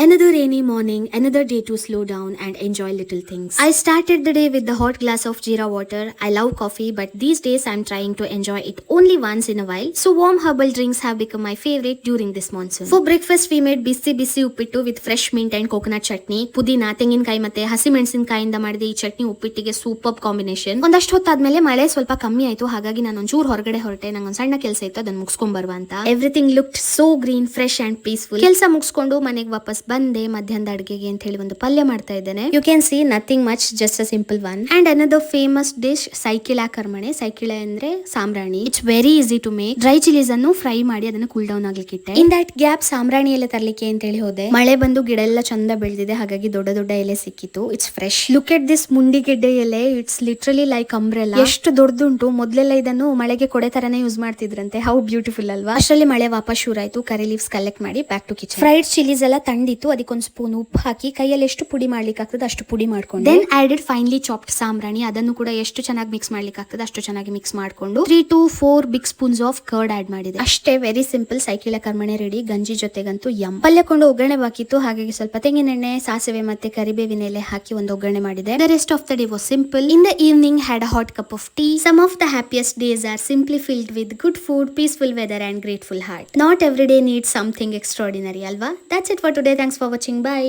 Another rainy morning, another day to slow down and enjoy little things. I started the day with the hot glass of jeera water. I love coffee, but these days I'm trying to enjoy it only once in a while. So warm herbal drinks have become my favorite during this monsoon. For breakfast, we made busy busy uppittu with fresh mint and coconut chutney. ಪುದೀನ, ತೆಂಗಿನಕಾಯಿ ಮತ್ತೆ ಹಸಿ ಮೆಣಸಿನಕಾಯಿಂದ ಮಾಡಿದ ಈ chutney ಉಪ್ಪಿಟ್ಟಿಗೆ super combination. ಒಂದಷ್ಟು ಹೊತ್ತಾದ್ಮೇಲೆ ಮಳೆ ಸ್ವಲ್ಪ ಕಮ್ಮಿ ಆಯ್ತು, ಹಾಗಾಗಿ ನಾನು ಒಂಚೂರು ಹೊರಗಡೆ ಹೊರಟೆ. ನಂಗೊಂದು ಸಣ್ಣ ಕೆಲಸ ಇತ್ತು, ಅದನ್ನ ಮುಗಿಸ್ಕೊಂಡ್ ಬರುವ ಅಂತ. Everything looked so green, fresh and peaceful. ಕೆಲಸ ಮುಗಿಸ್ಕೊಂಡು ಮನೆಗೆ ವಾಪಸ್ ಬಂದೆ. ಮಧ್ಯಾಹ್ನದ ಅಡುಗೆಗೆ ಅಂತ ಹೇಳಿ ಒಂದು ಪಲ್ಯ ಮಾಡ್ತಾ ಇದ್ದೇನೆ. You can see nothing much, just a simple one. And another famous dish ಸೈಕಿಳ ಕರ್ಮಣೆ. ಸೈಕಿಳ ಅಂದ್ರೆ ಸಾಂಬ್ರಾಣಿ. It's very easy to make. Dry chillies ಅನ್ನು ಫ್ರೈ ಮಾಡಿ ಅದನ್ನು ಕೂಲ್ ಡೌನ್ ಆಗ್ಲಿಕ್ಕೆ ಇಟ್ಟೆ. ಇನ್ ದಟ್ ಗ್ಯಾಪ್ ಸಾಂಬ್ರಾಣಿ ಎಲ್ಲ ತರ್ಲಿಕ್ಕೆ ಅಂತ ಹೇಳಿ ಹೋದೆ. ಮಳೆ ಬಂದು ಗಿಡ ಎಲ್ಲ ಚಂದ ಬೆಳೆದಿದೆ, ಹಾಗಾಗಿ ದೊಡ್ಡ ದೊಡ್ಡ ಎಲೆ ಸಿಕ್ಕಿತ್ತು. It's fresh. Look at this ಮುಂಡಿಗೆಡ್ಡೆ ಎಲೆ. It's literally like umbrella. ಎಷ್ಟು ದೊಡ್ಡದುಂಟು. ಮೊದಲೆಲ್ಲ ಇದನ್ನು ಮಳೆಗೆ ಕೊಡೆ ತರನೇ ಯೂಸ್ ಮಾಡ್ತಿದ್ರಂತೆ. ಹೌ ಬ್ಯೂಟಿಫುಲ್ ಅಲ್ವಾ. ಅಷ್ಟರಲ್ಲಿ ಮಳೆ ವಾಪಸ್ ಶುರು ಆಯ್ತು. ಕರಿ ಲೀವ್ಸ್ ಕಲೆಕ್ಟ್ ಮಾಡಿ back to kitchen. Fried chillies ಎಲ್ಲ ತಂದಿತ್ತು, ಅದಕ್ಕೊಂದು ಸ್ಪೂನ್ ಉಪ್ಪು ಹಾಕಿ ಕೈಯಲ್ಲಿ ಎಷ್ಟು ಪುಡಿ ಮಾಡ್ಲಿಕ್ಕೆ ಆಗ್ತದೆ ಅಷ್ಟು ಪುಡಿ ಮಾಡ್ಕೊಂಡು ದೆನ್ ಆಡೆಡ್ ಫೈನ್ಲಿ ಚಾಪ್ಡ್ ಸಾಂಬ್ರಾಣಿ. ಅದನ್ನು ಕೂಡ ಎಷ್ಟು ಚೆನ್ನಾಗಿ ಮಿಕ್ಸ್ ಮಾಡ್ಲಿಕ್ಕೆ ಆಗ್ತದೆ ಅಷ್ಟು ಚೆನ್ನಾಗಿ ಮಿಕ್ಸ್ ಮಾಡ್ಕೊಂಡು 3 to 4 big spoons of curd add ಮಾಡಿದೆ. ಅಷ್ಟೇ, ವೆರಿ ಸಿಂಪಲ್. ಸೈಕಿಳ ಕರ್ಮಣೆ ರೆಡಿ. ಗಂಜಿ ಜೊತೆಗಂತೂ ಯಮ್. ಪಲ್ಯಕೊಂಡು ಒಗ್ಗರಣೆ ಬಾಕಿತ್ತು, ಹಾಗಾಗಿ ಸ್ವಲ್ಪ ತೆಂಗಿನೆಣ್ಣೆ, ಸಾಸಿವೆ ಮತ್ತೆ ಕರಿಬೇವಿನ ಎಲೆ ಹಾಕಿ ಒಂದು ಒಗ್ಗರಣೆ ಮಾಡಿದೆ. The rest of the day was simple. In the evening had a hot cup of tea. Some of the happiest days are simply filled with good food, peaceful weather and grateful heart. Not every day needs something extraordinary ಅಲ್ವಾ. That's it for today. Thanks for watching. By.